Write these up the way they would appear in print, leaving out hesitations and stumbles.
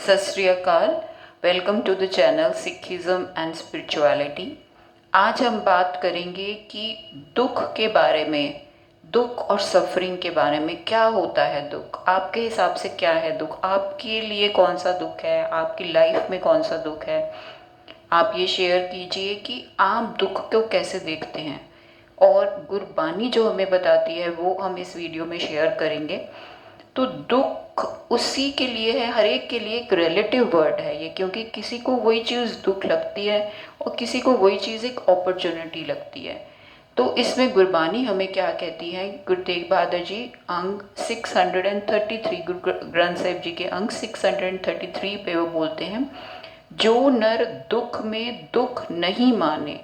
सत श्री अकाल। Welcome to the channel Sikhism and spirituality. आज हम बात करेंगे कि दुख के बारे में, दुख और सफरिंग के बारे में। क्या होता है दुख? आपके हिसाब से क्या है दुख? आपके लिए कौन सा दुख है? आपकी लाइफ में कौन सा दुख है? आप ये शेयर कीजिए कि आप दुख को कैसे देखते हैं, और गुरबानी जो हमें बताती है वो हम इस वीडियो में शेयर करेंगे। तो दुख उसी के लिए है, हर एक के लिए एक रिलेटिव वर्ड है ये, क्योंकि किसी को वही चीज़ दुख लगती है और किसी को वही चीज़ एक अपॉर्चुनिटी लगती है। तो इसमें गुरबानी हमें क्या कहती है? गुरु तेग बहादुर जी अंग 633, गुरु ग्रंथ साहिब जी के अंग 633 पे वो बोलते हैं, जो नर दुख में दुख नहीं माने।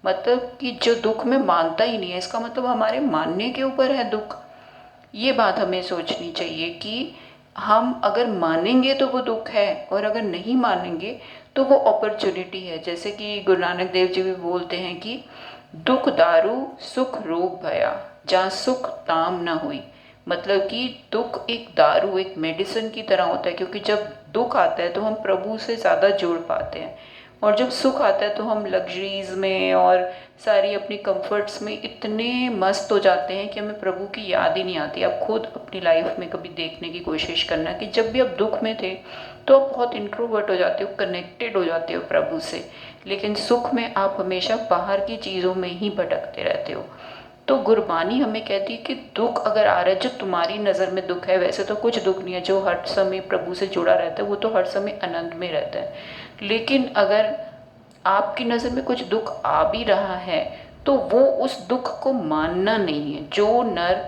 मतलब कि जो दुख में मानता ही नहीं है, इसका मतलब हमारे मानने के ऊपर है दुख। ये बात हमें सोचनी चाहिए कि हम अगर मानेंगे तो वो दुख है, और अगर नहीं मानेंगे तो वो अपॉर्चुनिटी है। जैसे कि गुरु नानक देव जी भी बोलते हैं कि दुख दारू सुख रोग भया, जहाँ सुख ताम ना हुई। मतलब कि दुख एक दारू, एक मेडिसिन की तरह होता है, क्योंकि जब दुख आता है तो हम प्रभु से ज़्यादा जुड़ पाते हैं, और जब सुख आता है तो हम लग्जरीज में और सारी अपनी कंफर्ट्स में इतने मस्त हो जाते हैं कि हमें प्रभु की याद ही नहीं आती। आप खुद अपनी लाइफ में कभी देखने की कोशिश करना कि जब भी आप दुख में थे तो आप बहुत इंट्रोवर्ट हो जाते हो, कनेक्टेड हो जाते हो प्रभु से, लेकिन सुख में आप हमेशा बाहर की चीज़ों में ही भटकते रहते हो। तो गुरबानी हमें कहती है कि दुख अगर आ रहा है, जो तुम्हारी नज़र में दुख है, वैसे तो कुछ दुख नहीं है। जो हर समय प्रभु से जुड़ा रहता है वो तो हर समय आनंद में रहता है। लेकिन अगर आपकी नज़र में कुछ दुख आ भी रहा है तो वो उस दुख को मानना नहीं है। जो नर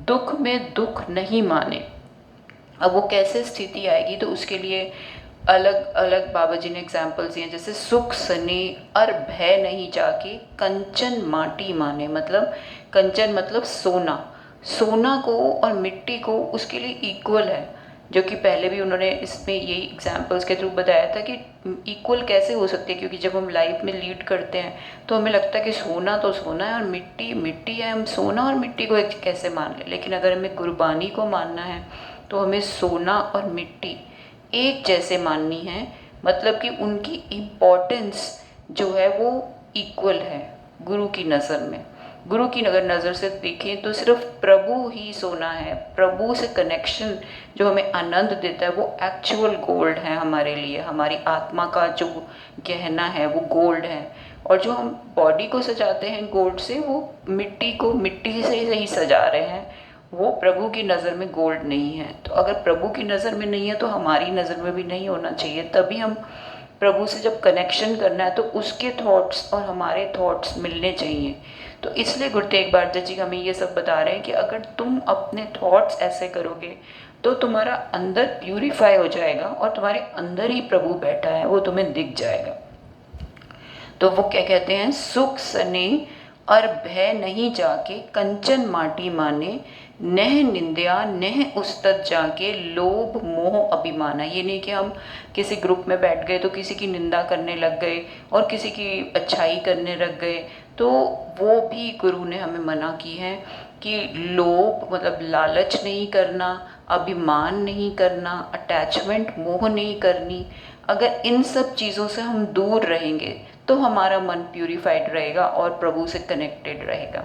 दुख में दुख नहीं माने, अब वो कैसे स्थिति आएगी, तो उसके लिए अलग अलग बाबा जी ने एग्जाम्पल्स दिए। जैसे सुख सने और भय नहीं जाके कंचन माटी माने। मतलब कंचन मतलब सोना, सोना को और मिट्टी को उसके लिए इक्वल है। जो कि पहले भी उन्होंने इसमें यही एग्जाम्पल्स के थ्रू बताया था कि इक्वल कैसे हो सकती है, क्योंकि जब हम लाइफ में लीड करते हैं तो हमें लगता है कि सोना तो सोना है और मिट्टी मिट्टी है, हम सोना और मिट्टी को एक कैसे मान लें। लेकिन अगर हमें गुरबानी को मानना है तो हमें सोना और मिट्टी एक जैसे माननी है। मतलब कि उनकी इम्पोर्टेंस जो है वो इक्वल है गुरु की नज़र में। गुरु की अगर नज़र से देखें तो सिर्फ प्रभु ही सोना है। प्रभु से कनेक्शन जो हमें आनंद देता है वो एक्चुअल गोल्ड है हमारे लिए। हमारी आत्मा का जो गहना है वो गोल्ड है, और जो हम बॉडी को सजाते हैं गोल्ड से, वो मिट्टी को मिट्टी से ही सजा रहे हैं। वो प्रभु की नज़र में गोल्ड नहीं है। तो अगर प्रभु की नज़र में नहीं है तो हमारी नज़र में भी नहीं होना चाहिए। तभी हम प्रभु से जब कनेक्शन करना है तो उसके थॉट्स और हमारे थॉट्स मिलने चाहिए। तो इसलिए गुरु तेग बहादुर जी हमें ये सब बता रहे हैं कि अगर तुम अपने थॉट्स ऐसे करोगे तो तुम्हारा अंदर प्यूरिफाई हो जाएगा और तुम्हारे अंदर ही प्रभु बैठा है, वो तुम्हें दिख जाएगा। तो वो क्या कहते हैं, सुख सने और भय नहीं जाके कंचन माटी माने, नह निंदया नह उस्तत जाके लोभ मोह अभिमाना। ये नहीं कि हम किसी ग्रुप में बैठ गए तो किसी की निंदा करने लग गए और किसी की अच्छाई करने लग गए। तो वो भी गुरु ने हमें मना की है कि लोभ मतलब लालच नहीं करना, अभिमान नहीं करना, अटैचमेंट मोह नहीं करनी। अगर इन सब चीज़ों से हम दूर रहेंगे तो हमारा मन प्यूरिफाइड रहेगा और प्रभु से कनेक्टेड रहेगा।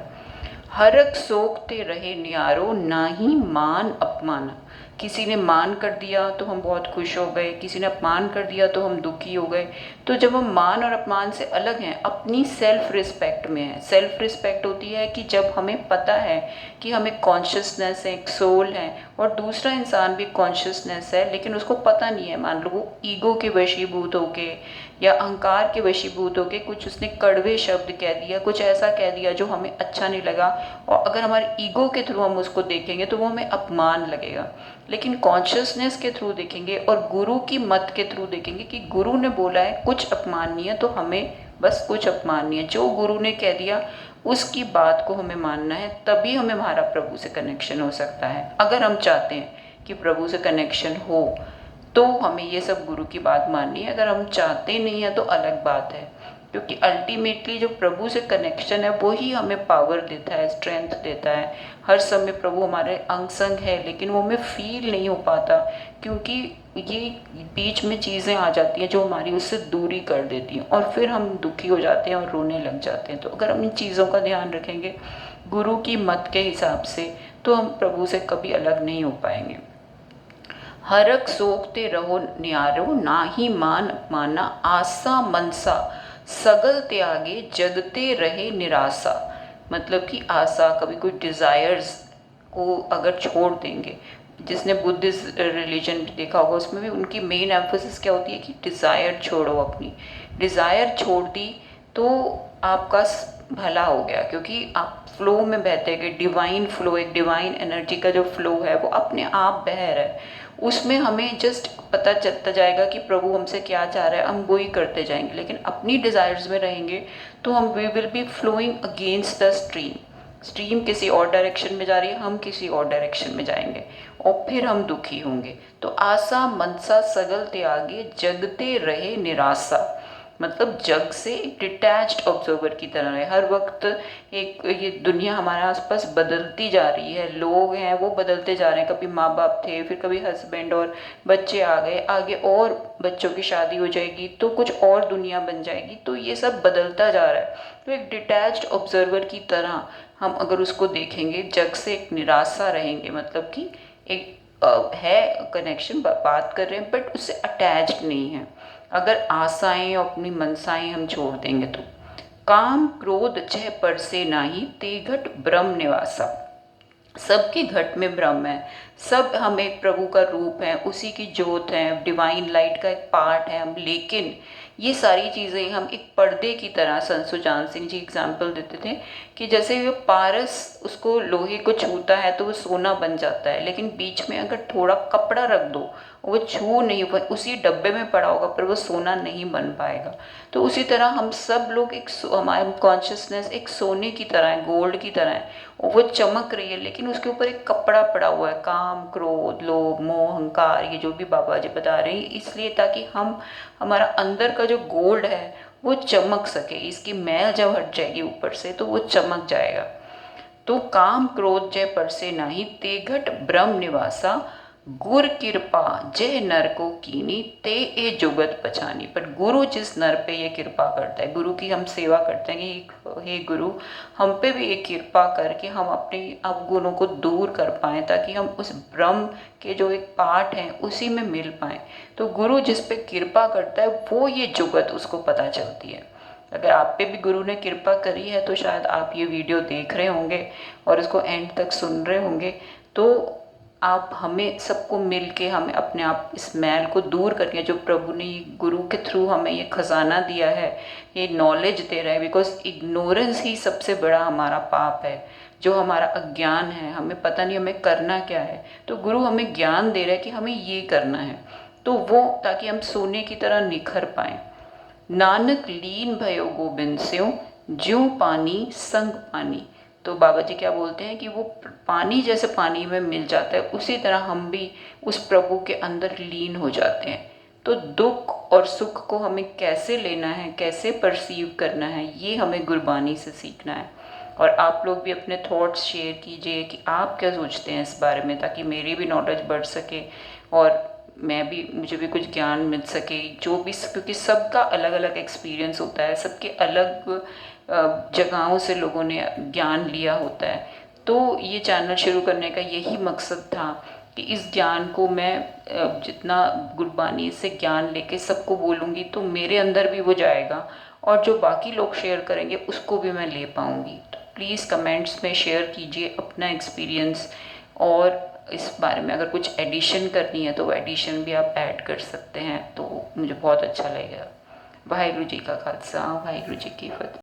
हरक सोखते रहे न्यारो, ना ही मान अपमान। किसी ने मान कर दिया तो हम बहुत खुश हो गए, किसी ने अपमान कर दिया तो हम दुखी हो गए। तो जब हम मान और अपमान से अलग हैं, अपनी सेल्फ रिस्पेक्ट में है। सेल्फ रिस्पेक्ट होती है कि जब हमें पता है कि हम एक कॉन्शियसनेस है, एक सोल है, और दूसरा इंसान भी कॉन्शियसनेस है, लेकिन उसको पता नहीं है। मान लो वो ईगो के वशीभूत होके या अहंकार के वशीभूत होके कुछ उसने कड़वे शब्द कह दिया, कुछ ऐसा कह दिया जो हमें अच्छा नहीं लगा, और अगर हमारे ईगो के थ्रू हम उसको देखेंगे तो वो हमें अपमान लगेगा। लेकिन कॉन्शियसनेस के थ्रू देखेंगे और गुरु की मत के थ्रू देखेंगे कि गुरु ने बोला है कुछ अपमान नहीं है, तो हमें बस कुछ अपमान नहीं है। जो गुरु ने कह दिया उसकी बात को हमें मानना है, तभी हमें हमारा प्रभु से कनेक्शन हो सकता है। अगर हम चाहते हैं कि प्रभु से कनेक्शन हो तो हमें ये सब गुरु की बात माननी है। अगर हम चाहते नहीं हैं तो अलग बात है। क्योंकि अल्टीमेटली जो प्रभु से कनेक्शन है वो ही हमें पावर देता है, स्ट्रेंथ देता है। हर समय प्रभु हमारे अंग संग है, लेकिन वो हमें फील नहीं हो पाता, क्योंकि ये बीच में चीज़ें आ जाती हैं जो हमारी उससे दूरी कर देती हैं, और फिर हम दुखी हो जाते हैं और रोने लग जाते हैं। तो अगर हम इन चीज़ों का ध्यान रखेंगे गुरु की मत के हिसाब से, तो हम प्रभु से कभी अलग नहीं हो पाएंगे। हरक सोखते रहो न्यारो, नाही मान माना आसा मनसा, सगल त्यागे जगते रहे निराशा। मतलब कि आशा, कभी कोई डिज़ायर्स को अगर छोड़ देंगे, जिसने बुद्धिस्ट रिलीजन देखा होगा उसमें भी उनकी मेन एम्फोसिस क्या होती है कि डिज़ायर छोड़ो। अपनी डिज़ायर छोड़ दी तो आपका भला हो गया, क्योंकि आप फ्लो में बहते गए। डिवाइन फ्लो, एक डिवाइन एनर्जी का जो फ्लो है वो अपने आप बह रहा है, उसमें हमें जस्ट पता चलता जाएगा कि प्रभु हमसे क्या चाह रहा है, हम वही करते जाएंगे। लेकिन अपनी डिज़ायर्स में रहेंगे तो हम we will be flowing against the stream. Stream किसी और डायरेक्शन में जा रही है, हम किसी और डायरेक्शन में जाएंगे, और फिर हम दुखी होंगे। तो आशा मनसा सगल त्यागे जगते रहे निराशा, मतलब जग से एक डिटैच्ड ऑब्जर्वर की तरह है। हर वक्त एक ये दुनिया हमारे आसपास बदलती जा रही है, लोग हैं वो बदलते जा रहे हैं। कभी माँ बाप थे, फिर कभी हस्बैंड और बच्चे आ गए, आगे और बच्चों की शादी हो जाएगी तो कुछ और दुनिया बन जाएगी। तो ये सब बदलता जा रहा है। तो एक डिटैच्ड ऑब्जर्वर की तरह हम अगर उसको देखेंगे, जग से एक निराशा रहेंगे, मतलब कि एक है कनेक्शन, बात कर रहे हैं, बट उससे अटैच्ड नहीं है। अगर आशाएं और अपनी मनसाएं हम छोड़ देंगे तो काम क्रोध जह पर से नाही, ते घट ब्रह्म निवासा। सबके घट में ब्रह्म है, सब हम एक प्रभु का रूप है, उसी की ज्योत है, डिवाइन लाइट का एक पार्ट है हम। लेकिन ये सारी चीज़ें हम एक पर्दे की तरह, संत सुजान सिंह जी एग्जाम्पल देते थे कि जैसे वो पारस, उसको लोहे को छूता है तो वो सोना बन जाता है, लेकिन बीच में अगर थोड़ा कपड़ा रख दो, वो छू नहीं, उसी डब्बे में पड़ा होगा पर वो सोना नहीं बन पाएगा। तो उसी तरह हम सब लोग एक हमारी कॉन्शियसनेस एक सोने की तरह है, गोल्ड की तरह है, वो चमक रही है, लेकिन उसके ऊपर एक कपड़ा पड़ा हुआ है, काम क्रोध लोभ मोह अहंकार, ये जो भी बाबा जी बता रहे हैं, इसलिए ताकि हम हमारा अंदर का जो गोल्ड है वो चमक सके। इसकी मैल जब हट जाएगी ऊपर से तो वो चमक जाएगा। तो काम क्रोध जय पर से नाही, ते घट ब्रह्म निवासा, गुर कृपा जय नर को कीनी, ते ए जुगत पछानी। पर गुरु जिस नर पे ये कृपा करता है, गुरु की हम सेवा करते हैं कि हे गुरु हम पे भी एक कृपा करके हम अपने अवगुणों को दूर कर पाएँ, ताकि हम उस ब्रह्म के जो एक पार्ट हैं उसी में मिल पाएँ। तो गुरु जिस पे कृपा करता है वो ये जुगत उसको पता चलती है। अगर आप पे भी गुरु ने कृपा करी है तो शायद आप ये वीडियो देख रहे होंगे और इसको एंड तक सुन रहे होंगे, तो आप हमें सबको मिल के हमें अपने आप इस मैल को दूर करके, जो प्रभु ने गुरु के थ्रू हमें ये खजाना दिया है, ये नॉलेज दे रहा है। बिकॉज इग्नोरेंस ही सबसे बड़ा हमारा पाप है, जो हमारा अज्ञान है, हमें पता नहीं हमें करना क्या है। तो गुरु हमें ज्ञान दे रहा है कि हमें ये करना है, तो वो ताकि हम सोने की तरह निखर पाएँ। नानक लीन भयो गोबिंद स्यों, ज्यों पानी संग पानी। तो बाबा जी क्या बोलते हैं कि वो पानी जैसे पानी में मिल जाता है, उसी तरह हम भी उस प्रभु के अंदर लीन हो जाते हैं। तो दुख और सुख को हमें कैसे लेना है, कैसे परसीव करना है, ये हमें गुरबानी से सीखना है। और आप लोग भी अपने थॉट्स शेयर कीजिए कि आप क्या सोचते हैं इस बारे में, ताकि मेरी भी नॉलेज बढ़ सके और मैं भी, मुझे भी कुछ ज्ञान मिल सके। जो भी, क्योंकि सबका अलग अलग एक्सपीरियंस होता है, सबके अलग जगहों से लोगों ने ज्ञान लिया होता है। तो ये चैनल शुरू करने का यही मकसद था कि इस ज्ञान को मैं जितना गुरबानी से ज्ञान लेके सबको बोलूँगी तो मेरे अंदर भी वो जाएगा, और जो बाकी लोग शेयर करेंगे उसको भी मैं ले पाऊँगी। तो प्लीज़ कमेंट्स में शेयर कीजिए अपना एक्सपीरियंस, और इस बारे में अगर कुछ एडिशन करनी है तो एडिशन भी आप ऐड कर सकते हैं, तो मुझे बहुत अच्छा लगेगा। वाहिगुरू जी का खालसा, वाहिगुरू जी की फतेह।